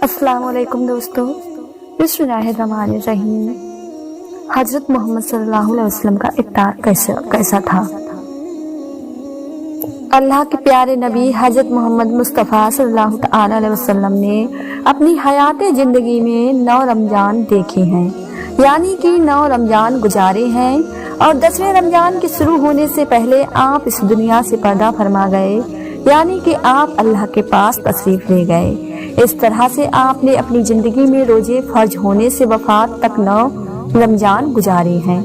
अस्सलाम वालेकुम दोस्तों। बिस्मिल्लाहिर्रहमानिर्रहीम। हजरत मोहम्मद सल्लल्लाहु अलैहि वसल्लम का इफ्तार कैसा था। अल्लाह के प्यारे नबी हजरत मोहम्मद मुस्तफ़ा सल्लल्लाहु अलैहि वसल्लम ने अपनी हयात जिंदगी में 9 रमजान देखे हैं, यानी कि 9 रमजान गुजारे हैं, और 10वें रमजान के शुरू होने से पहले आप इस दुनिया से पर्दा फरमा गए, यानी कि आप अल्लाह के पास तशरीफ ले गए। इस तरह से आपने अपनी जिंदगी में रोजे फर्ज होने से वफात तक 9 रमजान गुजारे हैं।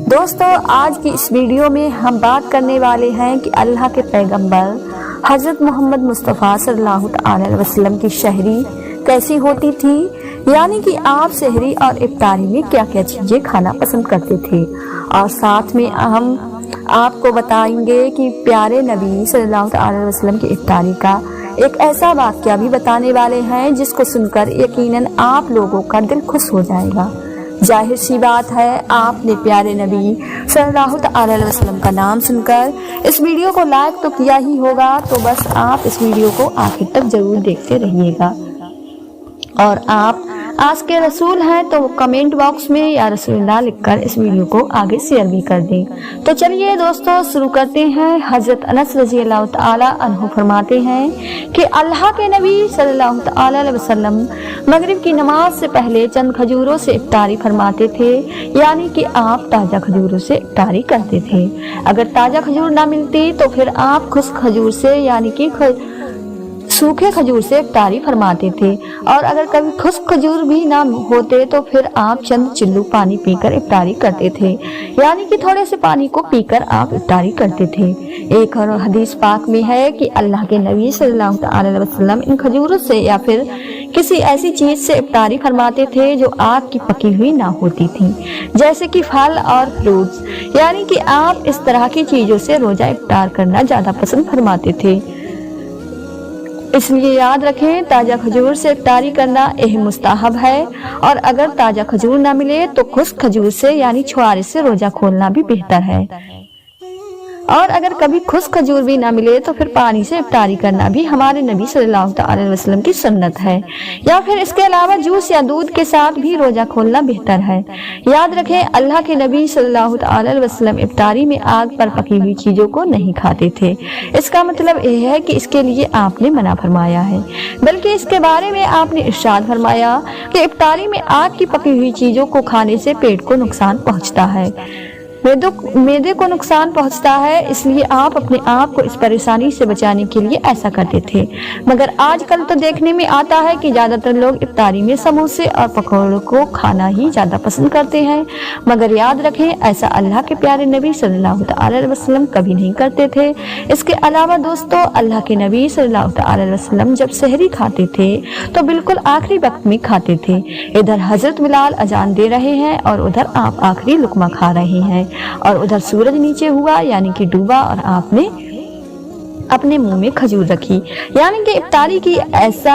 दोस्तों, आज की इस वीडियो में हम बात करने वाले हैं कि अल्लाह के पैगंबर हजरत मोहम्मद मुस्तफ़ा सल्लल्लाहु अलैहि वसल्लम की शहरी कैसी होती थी, यानी कि आप सहरी और इफ्तारी में क्या क्या चीजें खाना पसंद करते थे। और साथ में हम आपको बताएंगे कि प्यारे नबी सल्लल्लाहु अलैहि वसल्लम की इफ्तारी का एक ऐसा वाक़या भी बताने वाले हैं जिसको सुनकर यकीनन आप लोगों का दिल खुश हो जाएगा। जाहिर सी बात है, आपने प्यारे नबी सल्लल्लाहु अलैहि वसल्लम का नाम सुनकर इस वीडियो को लाइक तो किया ही होगा, तो बस आप इस वीडियो को आखिर तक जरूर देखते रहिएगा। और आप आज के रसूल हैं तो कमेंट बॉक्स में या रसूलुल्लाह लिखकर इस वीडियो को आगे शेयर भी कर दें। तो चलिए दोस्तों, शुरू करते हैं। हजरत अनस रज़ी अल्लाह ताला अन्हु फरमाते हैं कि अल्लाह के नबी सल्लल्लाहु अलैहि वसल्लम मगरिब की नमाज से पहले चंद खजूरों से इफ्तारी फरमाते थे, यानी कि आप ताज़ा खजूरों से इफ्तारी करते थे। अगर ताज़ा खजूर ना मिलती तो फिर आप खुश्क खजूर से यानी कि सूखे खजूर से इफ्तारी फरमाते थे, और अगर कभी खुश्क खजूर भी ना होते तो फिर आप चंद चिल्लू पानी पीकर इफ्तारी करते थे, यानी कि थोड़े से पानी को पीकर आप इफ्तारी करते थे। एक और हदीस पाक में है कि अल्लाह के नबी सल्लल्लाहु अलैहि वसल्लम इन खजूरों से या फिर किसी ऐसी चीज से इफ्तारी फरमाते थे जो आग की पकी हुई ना होती थी, जैसे कि फल और फ्रूट्स, यानी कि आप इस तरह की चीजों से रोजा इफ्तार करना ज्यादा पसंद फरमाते थे। इसलिए याद रखें, ताज़ा खजूर से इफ्तारी करना अहम मुस्ताहब है, और अगर ताज़ा खजूर ना मिले तो खुश्क खजूर से यानी छुआरे से रोजा खोलना भी बेहतर है, और अगर कभी खुश्क खजूर भी ना मिले तो फिर पानी से इफ्तारी करना भी हमारे नबी सल्लल्लाहु अलैहि वसल्लम की सुन्नत है, या फिर इसके अलावा जूस या दूध के साथ भी रोजा खोलना बेहतर है। याद रखें, अल्लाह के नबी सल्लल्लाहु अलैहि वसल्लम इफ्तारी में आग पर पकी हुई चीजों को नहीं खाते थे। इसका मतलब यह है कि इसके लिए आपने मना फरमाया है, बल्कि इसके बारे में आपने इरशाद फरमाया कि इफ्तारी में आग की पकी हुई चीजों को खाने से पेट को नुकसान पहुँचता है, मैदे को नुकसान पहुंचता है। इसलिए आप अपने आप को इस परेशानी से बचाने के लिए ऐसा करते थे। मगर आजकल तो देखने में आता है कि ज्यादातर लोग इफ्तारी में समोसे और पकौड़ों को खाना ही ज्यादा पसंद करते हैं। मगर याद रखें, ऐसा अल्लाह के प्यारे नबी सल्लल्लाहु अलैहि वसल्लम कभी नहीं करते थे। इसके अलावा दोस्तों, अल्लाह के नबी सल्लल्लाहु अलैहि वसल्लम जब सहरी खाते थे तो बिल्कुल आखिरी वक्त में खाते थे। इधर हजरत बिलाल अजान दे रहे हैं और उधर आप आखिरी लुकमा खा रहे हैं, और उधर सूरज नीचे हुआ यानी कि डूबा, और आपने अपने मुंह में खजूर रखी, यानी कि इफ्तारी की। ऐसा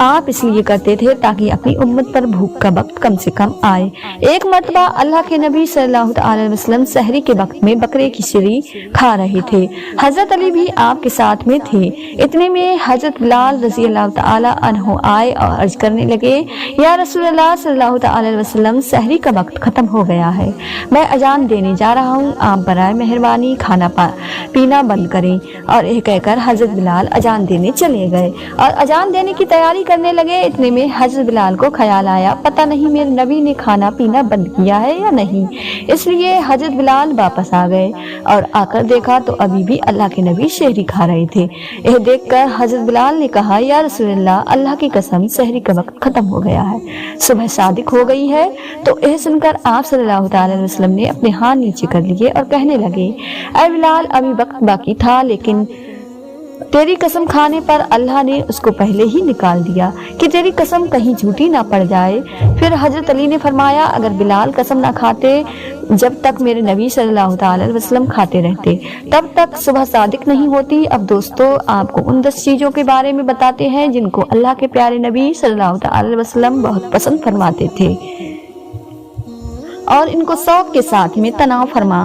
आप इसलिए करते थे ताकि अपनी उम्मत पर भूख का वक्त कम से कम आए। एक मर्तबा अल्लाह के नबी सल्लल्लाहु अलैहि वसल्लम सहरी के वक्त में बकरे की शिरी खा रहे थे। हजरत अली भी आपके साथ में थे। इतने में हजरत बिलाल रज़ी अल्लाह ताला अन्हु आए और अर्ज करने लगे, या रसूलुल्लाह सल्लल्लाहु अलैहि वसल्लम, सहरी का वक्त खत्म हो गया है, मैं अजान देने जा रहा हूँ, आप बराए मेहरबानी खाना पीना बंद करें। और यह कहकर हजरत बिलाल अजान देने चले गए और अजान देने की तैयारी करने लगे। इतने में हजरत बिलाल को ख्याल आया, पता नहीं मेरे नबी ने खाना पीना बंद किया है या नहीं। इसलिए हजरत बिलाल वापस आ गए और आकर देखा तो अभी भी अल्लाह के नबी सहरी खा रहे थे। यह देखकर हजरत बिलाल ने कहा, या रसूलल्लाह, अल्लाह की कसम, सहरी का वक्त खत्म हो गया है, सुबह सादिक हो गई है। तो यह सुनकर आप सल्लल्लाहु अलैहि वसल्लम ने अपने हाथ नीचे कर लिए और कहने लगे, ऐ बिलाल, अभी वक्त बाकी था, लेकिन तेरी कसम खाने पर अल्लाह ने उसको पहले ही निकाल दिया कि तेरी कसम कहीं झूठी ना पड़ जाए। फिर हजरत अली ने फरमाया, अगर बिलाल कसम ना खाते जब तक मेरे नबी सल्लल्लाहु अलैहि वसल्लम खाते रहते, तब तक सुबह सादिक नहीं होती। अब दोस्तों, आपको उन 10 चीजों के बारे में बताते हैं जिनको अल्लाह के प्यारे नबी सल्लल्लाहु अलैहि वसल्लम बहुत पसंद फरमाते थे, और इनको शौक के साथ में तनाव फरमा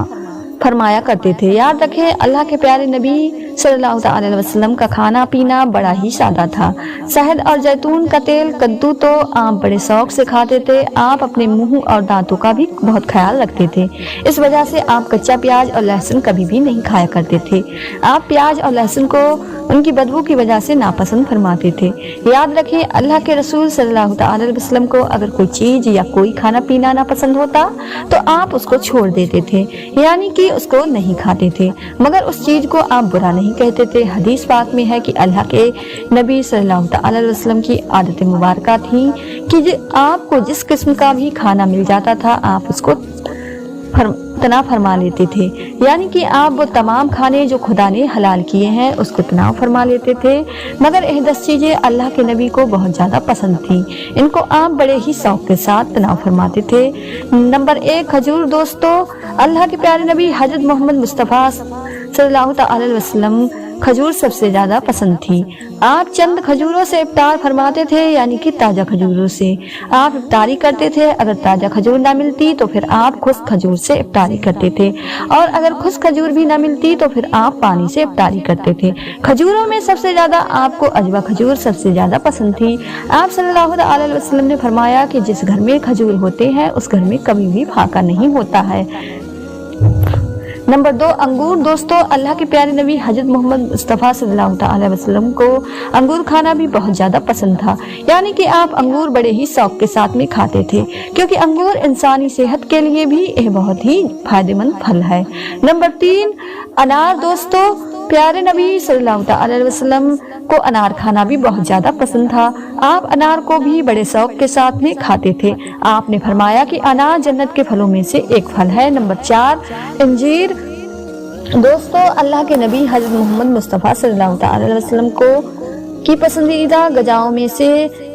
फरमाया करते थे। याद रखें, अल्लाह के प्यारे नबी सल्लल्लाहु अलैहि वसल्लम का खाना पीना बड़ा ही सादा था। शहद और जैतून का तेल, कद्दू तो आप बड़े शौक से खाते थे। आप अपने मुंह और दांतों का भी बहुत ख्याल रखते थे। इस वजह से आप कच्चा प्याज और लहसुन कभी भी नहीं खाया करते थे। आप प्याज और लहसुन को उनकी बदबू की वजह से नापसंद फरमाते थे। याद रखें, अल्लाह के रसूल सल्लल्लाहु अलैहि वसल्लम को अगर कोई चीज या कोई खाना पीना नापसंद होता तो आप उसको छोड़ देते थे, यानी कि उसको नहीं खाते थे, मगर उस चीज को आप बुरा नहीं कहते थे। हदीस पाक में है कि अल्लाह के नबी सल्लल्लाहु अलैहि वसल्लम की आदत मुबारक थी कि आपको जिस किस्म का भी खाना मिल जाता था आप उसको तनाव फरमा लेते थे, यानी कि आप वो तमाम खाने जो खुदा ने हलाल किए हैं उसको तनाव फरमा लेते थे। मगर यह 10 चीजें अल्लाह के नबी को बहुत ज्यादा पसंद थी, इनको आप बड़े ही शौक के साथ तनाव फरमाते थे। नंबर 1, खजूर। दोस्तों, अल्लाह के प्यारे नबी हजरत मोहम्मद मुस्तफ़ा सल्लल्लाहु अलैहि वसल्लम खजूर सबसे ज्यादा पसंद थी। आप चंद खजूरों से इफ्तार फरमाते थे, यानी कि ताजा खजूरों से आप इफ्तारी करते थे। अगर ताजा खजूर ना मिलती तो फिर आप खुश्क खजूर से इफ्तारी करते थे, और अगर खुश्क खजूर भी ना मिलती तो फिर आप पानी से इफ्तारी करते थे। खजूरों में सबसे ज्यादा आपको अजवा खजूर सबसे ज्यादा पसंद थी। आप सल्लल्लाहु अलैहि वसल्लम ने फरमाया कि जिस घर में खजूर होते हैं उस घर में कभी भी फाका नहीं होता है। नंबर 2, अंगूर। दोस्तों, अल्लाह के प्यारे नबी हजरत मोहम्मद मुस्तफ़ा सल्लल्लाहु अलैहि वसल्लम को अंगूर खाना भी बहुत ज्यादा पसंद था, यानी कि आप अंगूर बड़े ही शौक के साथ में खाते थे, क्योंकि अंगूर इंसानी सेहत के लिए भी एक बहुत ही फायदेमंद फल है। नंबर 3, अनार। दोस्तों, प्यारे नबी सल्लल्लाहु अलैहि वसल्लम को अनार खाना भी बहुत ज्यादा पसंद था। आप अनार को भी बड़े शौक के साथ में खाते थे। आपने फरमाया कि अनार जन्नत के फलों में से एक फल है। नंबर 4, अंजीर। दोस्तों, अल्लाह के नबी हजरत मोहम्मद मुस्तफ़ा सल्लल्लाहु अलैहि वसल्लम की पसंदीदा गजाओं में से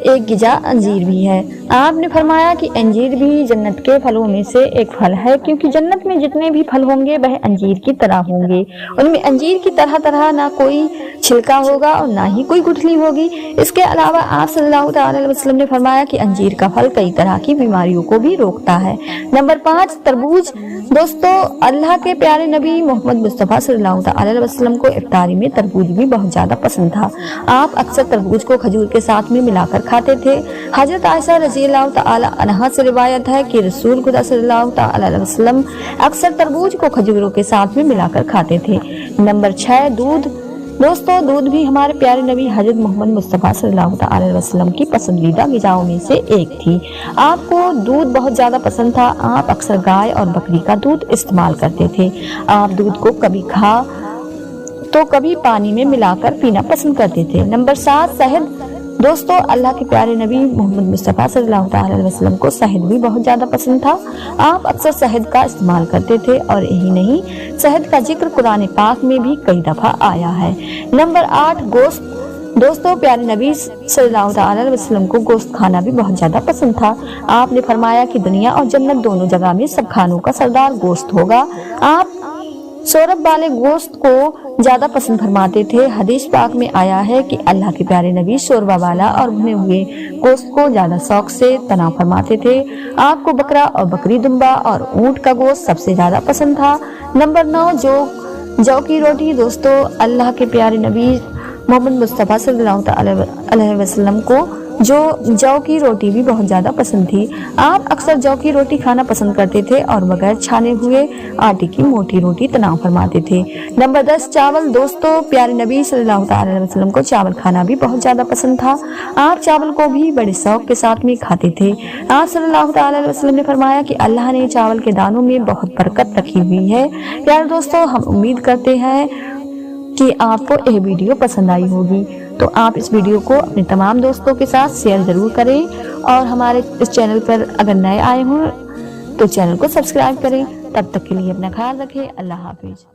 एक गिजा अंजीर भी है। आपने फरमाया कि अंजीर भी जन्नत के फलों में से एक फल है, क्योंकि जन्नत में जितने भी फल होंगे वह अंजीर की तरह होंगे। उनमें अंजीर की तरह तरह ना कोई छिलका होगा और ना ही कोई गुठली होगी। इसके अलावा आप सल्लल्लाहु अलैहि वसल्लम ने फरमाया कि अंजीर का फल कई तरह की बीमारियों को भी रोकता है। नंबर 5, तरबूज। दोस्तों, अल्लाह के प्यारे नबी मोहम्मद मुस्तफ़ा सल्लल्लाहु अलैहि वसल्लम को इफ्तारी में तरबूज भी बहुत ज्यादा पसंद था। आप अक्सर तरबूज को खजूर के साथ में मिलाकर खाते थे। हजरत आयशा रज़ियल्लाहु तआला अन्हा से रिवायत है कि रसूल खुदा सल्लल्लाहु अलैहि वसल्लम अक्सर तरबूज को खजूरों के साथ में मिलाकर खाते थे। नंबर 6, दूध। दोस्तों, दूध भी हमारे प्यारे नबी हजरत मोहम्मद मुस्तफ़ा सल्लल्लाहु अलैहि वसल्लम की पसंदीदा ग़िज़ाओं में से एक थी। आपको दूध बहुत ज़्यादा पसंद था। आप अक्सर गाय और बकरी का दूध इस्तेमाल करते थे। आप दूध को कभी खा तो कभी पानी में मिलाकर पीना पसंद करते थे। नंबर 7, शहद। दोस्तों, अल्लाह के प्यारे नबी मोहम्मद मुस्तफ़ा सल्लल्लाहु अलैहि वसल्लम को शहद भी बहुत ज़्यादा पसंद था। आप अक्सर शहद का इस्तेमाल करते थे, और यही नहीं, शहद का जिक्र कुरान पाक में भी कई दफ़ा आया है। नंबर 8, गोश्त। दोस्तों, प्यारे नबी सल्लल्लाहु अलैहि वसल्लम को गोश्त खाना भी बहुत ज्यादा पसंद था। आपने फरमाया कि दुनिया और जन्नत दोनों जगह में सब खानों का सरदार गोश्त होगा। आप शोरब वाले गोश्त को ज्यादा पसंद फरमाते थे। हदीस पाक में आया है कि अल्लाह के प्यारे नबी शोरबा वाला और भुने हुए गोश्त को ज्यादा शौक से तनाव फरमाते थे। आपको बकरा और बकरी दुम्बा और ऊंट का गोश्त सबसे ज्यादा पसंद था। नंबर 9, जौ की रोटी। दोस्तों, अल्लाह के प्यारे नबी मोहम्मद मुस्तफ़ा सल्लल्लाहु अलैहि वसल्लम को जौ की रोटी भी बहुत ज्यादा पसंद थी। आप अक्सर जौ की रोटी खाना पसंद करते थे और बगैर छाने हुए आटे की मोटी रोटी तनाव फरमाते थे। नंबर 10, चावल। दोस्तों, प्यारे नबी सल्लल्लाहु अलैहि वसल्लम को चावल खाना भी बहुत ज्यादा पसंद था। आप चावल को भी बड़े शौक के साथ में खाते थे। आप सल्लल्लाहु अलैहि वसल्लम ने फरमाया कि अल्लाह ने चावल के दानों में बहुत बरकत रखी हुई है। प्यारे दोस्तों, हम उम्मीद करते हैं कि आपको यह वीडियो पसंद आई होगी, तो आप इस वीडियो को अपने तमाम दोस्तों के साथ शेयर जरूर करें, और हमारे इस चैनल पर अगर नए आए हों तो चैनल को सब्सक्राइब करें। तब तक के लिए अपना ख्याल रखें। अल्लाह हाफिज।